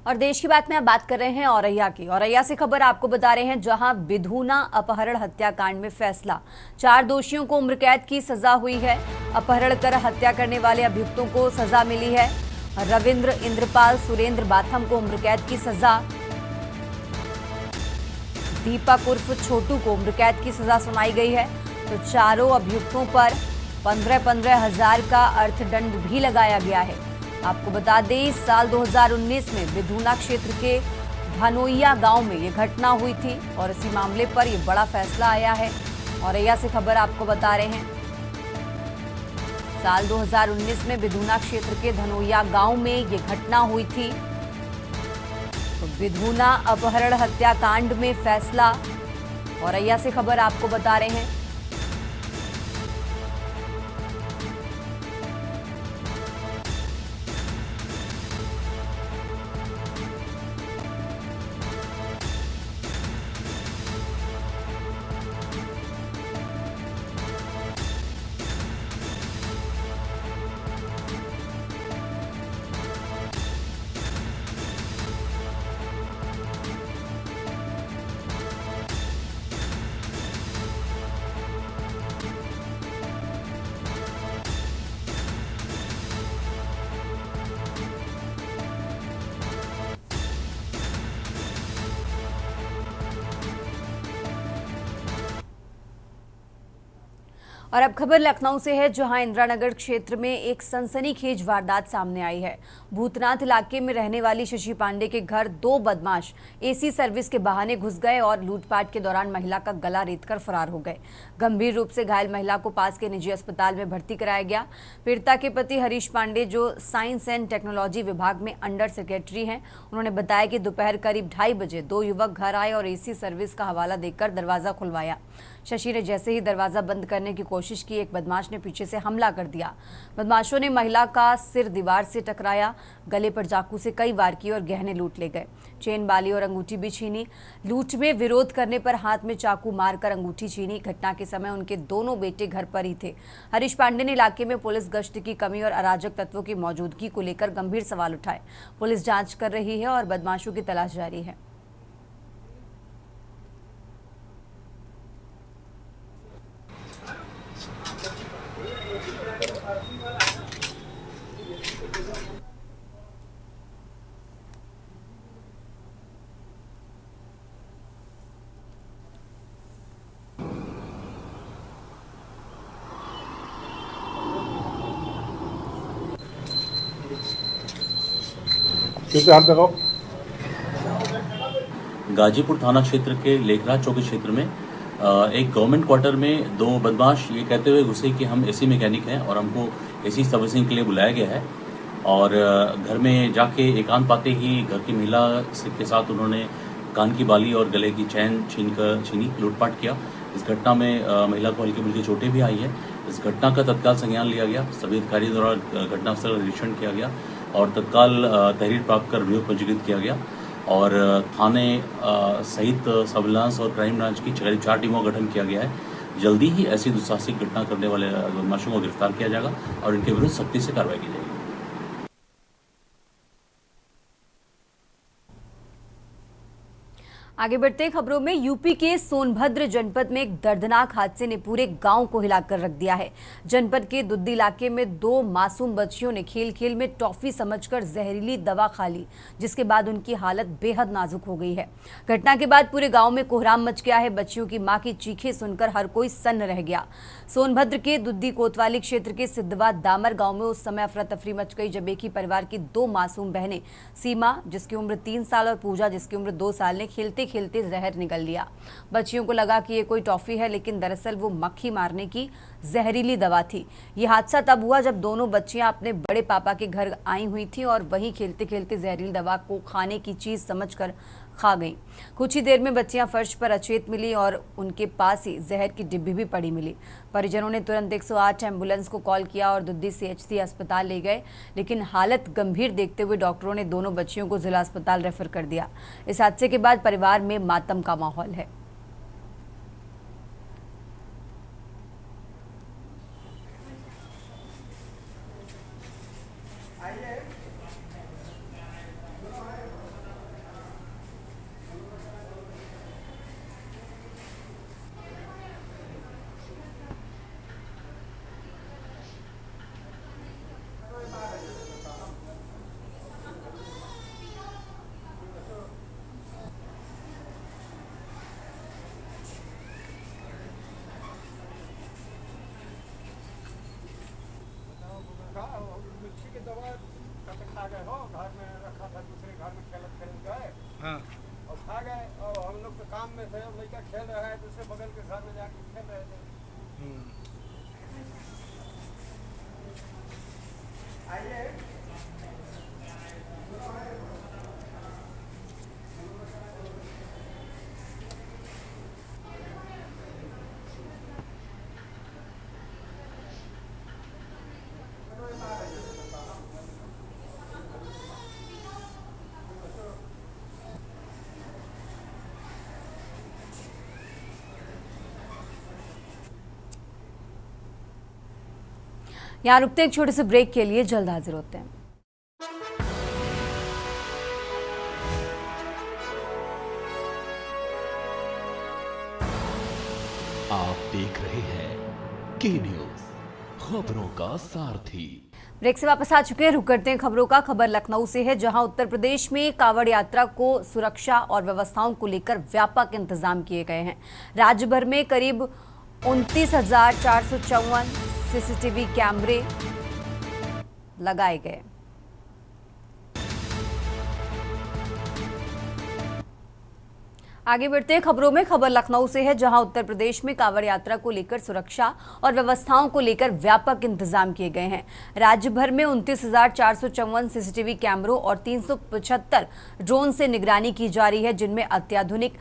और देश की बात में अब बात कर रहे हैं औरैया की। औरैया से खबर आपको बता रहे हैं, जहां विधूना अपहरण हत्याकांड में फैसला। 4 दोषियों को उम्र कैद की सजा हुई है। अपहरण कर हत्या करने वाले अभियुक्तों को सजा मिली है। रविंद्र इंद्रपाल सुरेंद्र बाथम को उम्र कैद की सजा। दीपक उर्फ छोटू को उम्र कैद की सजा सुनाई गई है। तो चारों अभियुक्तों पर 15-15 हजार का अर्थदंड भी लगाया गया है। आपको बता दें, इस साल 2019 में विधूना क्षेत्र के धनोइया गांव में ये घटना हुई थी और इसी मामले पर ये बड़ा फैसला आया है। औरैया से खबर आपको बता रहे हैं, साल 2019 में विधूना क्षेत्र के धनोइया गांव में ये घटना हुई थी। तो विधूना अपहरण हत्याकांड में फैसला। औरैया से खबर आपको बता रहे हैं। और अब खबर लखनऊ से है, जहां इंदिरानगर क्षेत्र में एक सनसनीखेज वारदात सामने आई है। भूतनाथ इलाके में रहने वाली शशि पांडे के घर 2 बदमाश एसी सर्विस के बहाने घुस गए और लूटपाट के दौरान महिला का गला रेतकर फरार हो गए। गंभीर रूप से घायल महिला को पास के निजी अस्पताल में भर्ती कराया गया। पीड़िता के पति हरीश पांडे, जो साइंस एंड टेक्नोलॉजी विभाग में अंडर सेक्रेटरी हैं, उन्होंने बताया कि दोपहर करीब 2:30 बजे 2 युवक घर आए और एसी सर्विस का हवाला देकर दरवाजा खुलवाया। शशि ने जैसे ही दरवाजा बंद करने की कोशिश की, एक बदमाश ने पीछे से हमला कर दिया। बदमाशों ने महिला का सिर दीवार से टकराया, गले पर चाकू से कई वार किए और गहने लूट ले गए। चेन, बाली और अंगूठी भी छीनी। लूट में विरोध करने पर हाथ में चाकू मारकर अंगूठी छीनी। घटना के समय उनके दोनों बेटे घर पर ही थे। हरीश पांडे ने इलाके में पुलिस गश्त की कमी और अराजक तत्वों की मौजूदगी को लेकर गंभीर सवाल उठाए। पुलिस जांच कर रही है और बदमाशों की तलाश जारी है। गाजीपुर थाना क्षेत्र के लेखराज चौकी क्षेत्र में एक गवर्नमेंट क्वार्टर में 2 बदमाश ये कहते हुए घुसे कि हम एसी मैकेनिक हैं और हमको एसी सर्विसिंग के लिए बुलाया गया है। और घर में जाके एकांत पाते ही घर की महिला के साथ उन्होंने कान की बाली और गले की चैन छीनी, लूटपाट किया। इस घटना में महिला को हल्की फुल्की चोटें भी आई है। इस घटना का तत्काल संज्ञान लिया गया, सभी अधिकारियों द्वारा घटनास्थल का निरीक्षण किया गया और तत्काल तहरीर प्राप्त कर अभियोग पंजीकृत किया गया और थाने सहित सर्विलांस और क्राइम ब्रांच की 4 टीमों का गठन किया गया है। जल्दी ही ऐसी दुस्साहसिक घटना करने वाले बदमाशों को गिरफ्तार किया जाएगा और इनके विरुद्ध सख्ती से कार्रवाई की जाएगी। आगे बढ़ते खबरों में, यूपी के सोनभद्र जनपद में एक दर्दनाक हादसे ने पूरे गांव को हिलाकर रख दिया है। जनपद के दुद्दी इलाके में 2 मासूम बच्चियों ने खेल खेल में टॉफी समझकर जहरीली दवा खा ली, जिसके बाद उनकी हालत बेहद नाजुक हो गई है। घटना के बाद पूरे गांव में कोहराम मच गया है। बच्चियों की मां की चीखें सुनकर हर कोई सन्न रह गया। सोनभद्र के दुद्दी कोतवाली क्षेत्र के सिद्धवा दामर गाँव में उस समय अफरा तफरी मच गई जब एक ही परिवार की 2 मासूम बहनें, सीमा जिसकी उम्र 3 साल और पूजा जिसकी उम्र 2 साल ने खेलते खेलते जहर निगल लिया। बच्चियों को लगा कि ये कोई टॉफी है, लेकिन दरअसल वो मक्खी मारने की जहरीली दवा थी। ये हादसा तब हुआ जब दोनों बच्चियां अपने बड़े पापा के घर आई हुई थी और वहीं खेलते खेलते जहरीली दवा को खाने की चीज समझकर खा गईं। कुछ ही देर में बच्चियां फर्श पर अचेत मिली और उनके पास ही जहर की डिब्बी भी पड़ी मिली। परिजनों ने तुरंत 108 एम्बुलेंस को कॉल किया और दुद्दी CHC अस्पताल ले गए, लेकिन हालत गंभीर देखते हुए डॉक्टरों ने दोनों बच्चियों को जिला अस्पताल रेफर कर दिया। इस हादसे के बाद परिवार में मातम का माहौल है। हाँ, और खा गए और हम लोग तो काम में थे, लड़का खेल रहा है, दूसरे बगल के घर में जाके खेल रहे थे। आइए यहाँ रुकते एक छोटे से ब्रेक के लिए, जल्द हाजिर होते हैं। आप देख रहे हैं के न्यूज, खबरों का सारथी। ब्रेक से वापस आ चुके हैं, रुक करते हैं खबरों का। खबर लखनऊ से है, जहां उत्तर प्रदेश में कांवड़ यात्रा को सुरक्षा और व्यवस्थाओं को लेकर व्यापक इंतजाम किए गए हैं। राज्य भर में करीब 29,454 CCTV कैमरे लगाए गए। आगे बढ़ते हैं खबरों में। खबर लखनऊ से है, जहां उत्तर प्रदेश में कांवड़ यात्रा को लेकर सुरक्षा और व्यवस्थाओं को लेकर व्यापक इंतजाम किए गए हैं। राज्य भर में 29,454 CCTV कैमरों और 375 ड्रोन से निगरानी की जा रही है, जिनमें अत्याधुनिक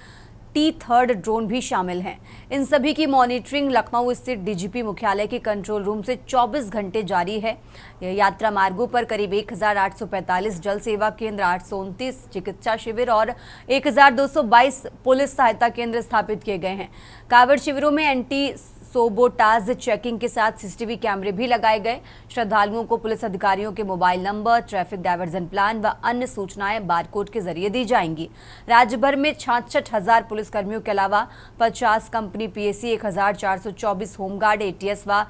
T3 ड्रोन भी शामिल हैं। इन सभी की मॉनिटरिंग लखनऊ स्थित DGP मुख्यालय के कंट्रोल रूम से 24 घंटे जारी है। यात्रा मार्गों पर करीब 1,845 जल सेवा केंद्र, 829 चिकित्सा शिविर और 1,222 पुलिस सहायता केंद्र स्थापित किए गए हैं। कांवड़ शिविरों में एंटी सोबोटाज चेकिंग के साथ CCTV कैमरे भी लगाए गए। श्रद्धालुओं को पुलिस अधिकारियों के mobile number, traffic diversion plan व अन्य सूचनाएं बारकोड के जरिए दी जाएंगी। राज्य भर में 66,000 पुलिसकर्मियों के अलावा 50 कंपनी PAC, 1,424 होमगार्ड, ATS व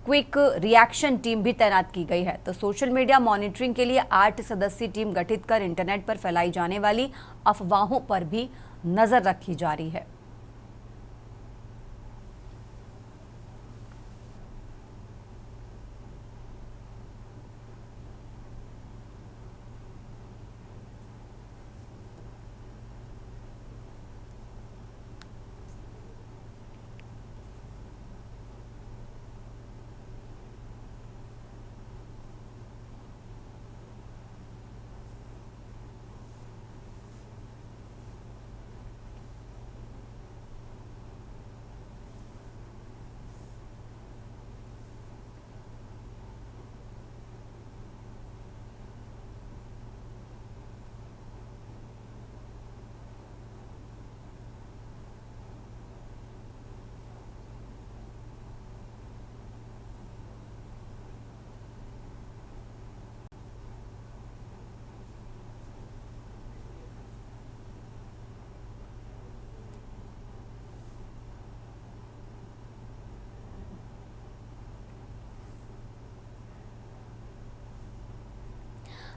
क्विक रिएक्शन टीम भी तैनात की गई है। तो सोशल मीडिया मॉनिटरिंग के लिए 8 सदस्यीय टीम गठित कर इंटरनेट पर फैलाई जाने वाली अफवाहों पर भी नजर रखी जा रही है।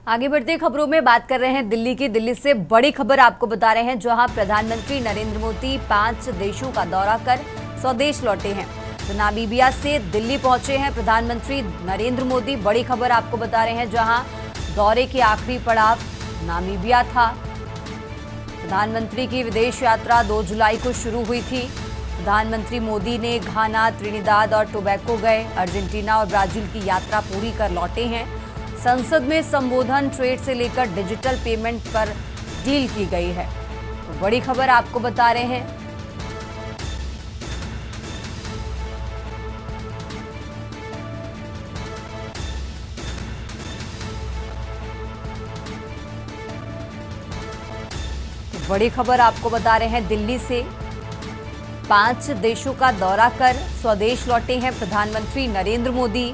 आगे बढ़ते खबरों में बात कर रहे हैं दिल्ली की। दिल्ली से बड़ी खबर आपको बता रहे हैं, जहां प्रधानमंत्री नरेंद्र मोदी 5 देशों का दौरा कर स्वदेश लौटे हैं। तो नामीबिया से दिल्ली पहुंचे हैं प्रधानमंत्री नरेंद्र मोदी। बड़ी खबर आपको बता रहे हैं, जहां दौरे की आखिरी पड़ाव नामीबिया था। प्रधानमंत्री की विदेश यात्रा 2 जुलाई को शुरू हुई थी। प्रधानमंत्री मोदी ने घाना, त्रिनिदाद और टोबैको गए। अर्जेंटीना और ब्राजील की यात्रा पूरी कर लौटे हैं। संसद में संबोधन, ट्रेड से लेकर डिजिटल पेमेंट पर डील की गई है। तो बड़ी खबर आपको बता रहे हैं। तो बड़ी खबर आपको बता रहे हैं, दिल्ली से 5 देशों का दौरा कर स्वदेश लौटे हैं प्रधानमंत्री नरेंद्र मोदी।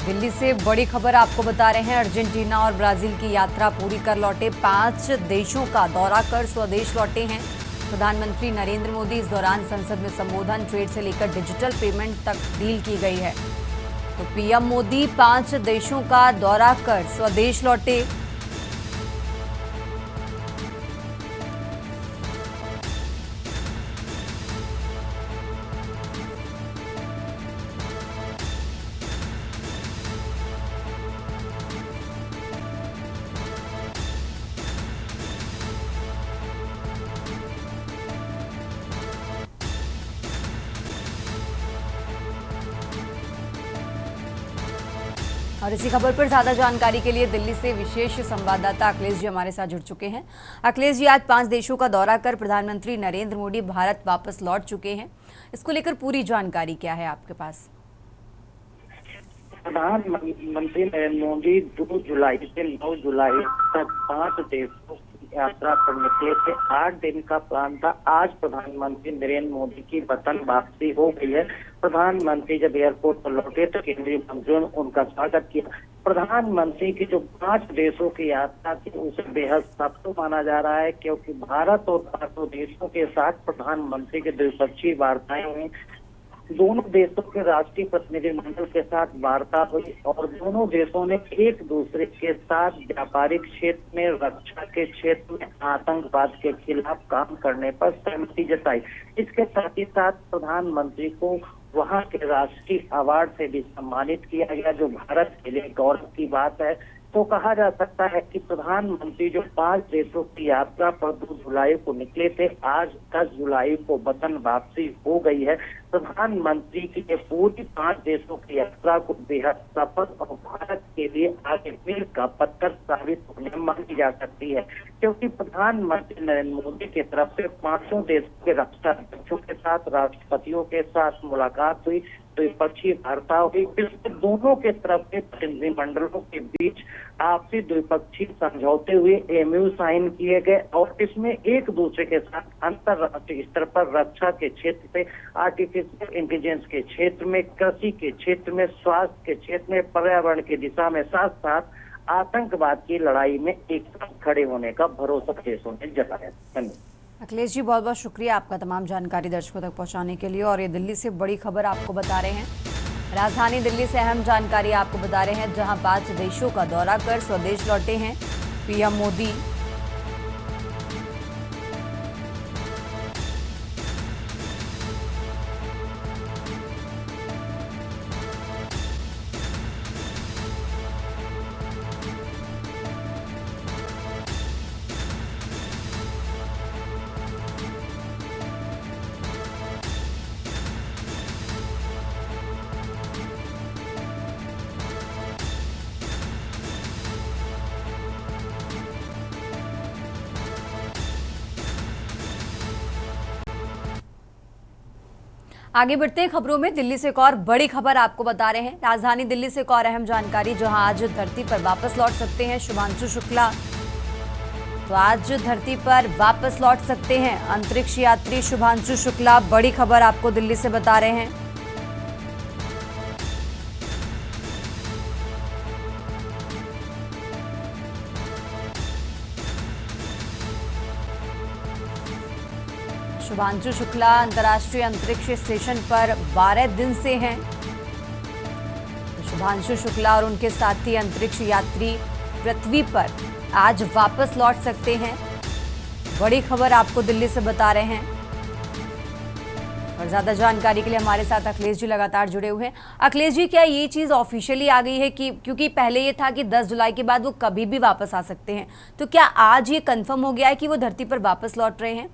दिल्ली से बड़ी खबर आपको बता रहे हैं, अर्जेंटीना और ब्राजील की यात्रा पूरी कर लौटे। 5 देशों का दौरा कर स्वदेश लौटे हैं प्रधानमंत्री नरेंद्र मोदी। इस दौरान संसद में संबोधन, ट्रेड से लेकर डिजिटल पेमेंट तक डील की गई है। तो पीएम मोदी 5 देशों का दौरा कर स्वदेश लौटे। और इसी खबर पर ज्यादा जानकारी के लिए दिल्ली से विशेष संवाददाता अखिलेश जी हमारे साथ जुड़ चुके हैं। अखिलेश जी, आज 5 देशों का दौरा कर प्रधानमंत्री नरेंद्र मोदी भारत वापस लौट चुके हैं। इसको लेकर पूरी जानकारी क्या है आपके पास? प्रधानमंत्री नरेंद्र मोदी 2 जुलाई से 9 जुलाई तक 5 देशों की यात्रा पर निकले थे। 8 दिन का प्लान था। आज प्रधानमंत्री नरेंद्र मोदी की वतन वापसी हो गई है। प्रधानमंत्री जब एयरपोर्ट पर लौटे तो केंद्रीय मंत्रियों ने उनका स्वागत किया। प्रधानमंत्री की जो 5 देशों की यात्रा थी उसे बेहद सफल माना जा रहा है, क्योंकि भारत और 5 देशों के साथ प्रधानमंत्री के द्विपक्षीय वार्ताएं हुई। दोनों देशों के राष्ट्रीय प्रतिनिधिमंडल के साथ वार्ता हुई और दोनों देशों ने एक दूसरे के साथ व्यापारिक क्षेत्र में, रक्षा के क्षेत्र में, आतंकवाद के खिलाफ काम करने पर सहमति जताई। इसके साथ ही साथ प्रधानमंत्री को वहां के राष्ट्रीय अवार्ड से भी सम्मानित किया गया, जो भारत के लिए गौरव की बात है। तो कहा जा सकता है कि प्रधानमंत्री जो 5 देशों की यात्रा पर 2 जुलाई को निकले थे, आज 10 जुलाई को वतन वापसी हो गई है। प्रधानमंत्री की ये पूरी 5 देशों की यात्रा को बेहद सफल और भारत के लिए आगे मील का पत्थर साबित होने मानी जा सकती है, क्योंकि प्रधानमंत्री नरेंद्र मोदी की तरफ से 5 देशों के रक्षा अध्यक्षों के साथ, राष्ट्रपतियों के साथ मुलाकात हुई, द्विपक्षीय वार्ता हुई। इसमें दोनों के तरफ के प्रतिनिधिमंडलों के बीच आपसी द्विपक्षीय समझौते हुए एमयू साइन किए गए और इसमें एक दूसरे के साथ अंतर्राष्ट्रीय स्तर पर रक्षा के क्षेत्र से, आर्टिफिशियल इंटेलिजेंस के क्षेत्र में, कृषि के क्षेत्र में, स्वास्थ्य के क्षेत्र में, पर्यावरण की दिशा में, साथ साथ आतंकवाद की लड़ाई में एक साथ खड़े होने का भरोसा देशों ने जताया। धन्यवाद। अखिलेश जी, बहुत बहुत शुक्रिया आपका तमाम जानकारी दर्शकों तक पहुंचाने के लिए। और ये दिल्ली से बड़ी खबर आपको बता रहे हैं, राजधानी दिल्ली से अहम जानकारी आपको बता रहे हैं, जहां 5 देशों का दौरा कर स्वदेश लौटे हैं पीएम मोदी। आगे बढ़ते हैं खबरों में। दिल्ली से एक और बड़ी खबर आपको बता रहे हैं, राजधानी दिल्ली से एक और अहम जानकारी, जहां आज धरती पर वापस लौट सकते हैं शुभांशु शुक्ला। तो आज धरती पर वापस लौट सकते हैं अंतरिक्ष यात्री शुभांशु शुक्ला। बड़ी खबर आपको दिल्ली से बता रहे हैं। शुभांशु शुक्ला अंतर्राष्ट्रीय अंतरिक्ष स्टेशन पर 12 दिन से हैं। शुभांशु शुक्ला और उनके साथी अंतरिक्ष यात्री पृथ्वी पर आज वापस लौट सकते हैं। बड़ी खबर आपको दिल्ली से बता रहे हैं। और ज्यादा जानकारी के लिए हमारे साथ अखिलेश जी लगातार जुड़े हुए हैं। अखिलेश जी, क्या ये चीज ऑफिशियली आ गई है कि क्योंकि पहले ये था कि 10 जुलाई के बाद वो कभी भी वापस आ सकते हैं, तो क्या आज ये कंफर्म हो गया है कि वो धरती पर वापस लौट रहे हैं?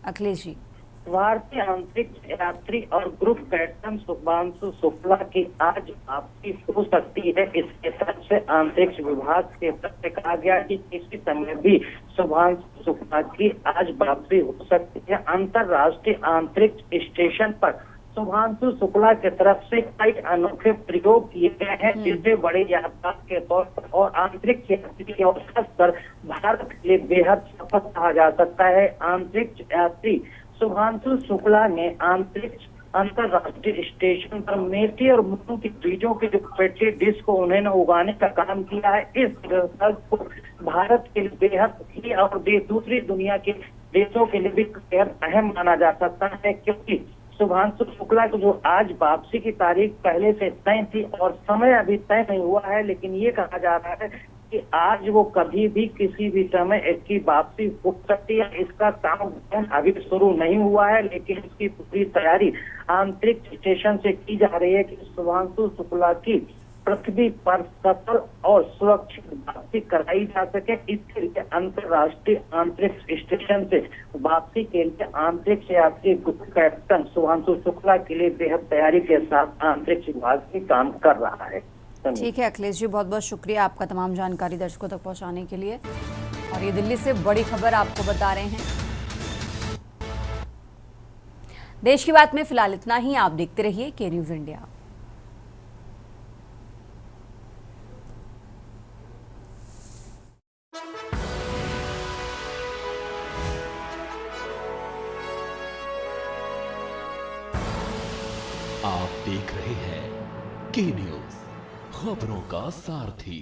अखिलेश जी, भारतीय अंतरिक्ष यात्री और ग्रुप कैप्टन शुभांशु शुक्ला की आज वापसी हो सकती है। इसके तरफ से अंतरिक्ष विभाग के तरफ से कहा गया कि किसी समय भी शुभांशु शुक्ला की आज वापसी हो सकती है। अंतर्राष्ट्रीय अंतरिक्ष स्टेशन पर शुभांशु शुक्ला की तरफ से कई अनोखे प्रयोग किए गए हैं, जिससे बड़े यात्रा के तौर पर और अंतरिक्ष यात्री के अवसर पर भारत के लिए बेहद सफल कहा जा सकता है। अंतरिक्ष यात्री शुभांशु शुक्ला ने अंतर्राष्ट्रीय स्टेशन पर मेथी और मूंग की बीजों की जो पेटी डिश को उन्होंने उगाने का काम किया है। इस रिसर्च को भारत के लिए बेहद ही और दूसरी दुनिया के देशों के लिए भी बेहद अहम माना जा सकता है, क्योंकि शुभांशु शुक्ला को जो आज वापसी की तारीख पहले से तय थी और समय अभी तय नहीं हुआ है, लेकिन ये कहा जा रहा है कि आज वो कभी भी किसी भी समय इसकी वापसी हो सकती है। इसका काम अभी शुरू नहीं हुआ है, लेकिन इसकी पूरी तैयारी अंतरिक्ष स्टेशन से की जा रही है कि शुभांशु शुक्ला की पृथ्वी पर सफल और सुरक्षित वापसी कराई जा सके। इसके लिए अंतर्राष्ट्रीय अंतरिक्ष स्टेशन से वापसी के लिए अंतरिक्ष यात्री ग्रुप कैप्टन शुभांशु शुक्ला के लिए बेहद तैयारी के साथ अंतरिक्ष विभाग भी काम कर रहा है। ठीक है अखिलेश जी, बहुत बहुत शुक्रिया आपका तमाम जानकारी दर्शकों तक पहुंचाने के लिए। और ये दिल्ली से बड़ी खबर आपको बता रहे हैं। देश की बात में फिलहाल इतना ही। आप देखते रहिए के न्यूज इंडिया। आप देख रहे हैं के न्यूज, खबरों का सारथी।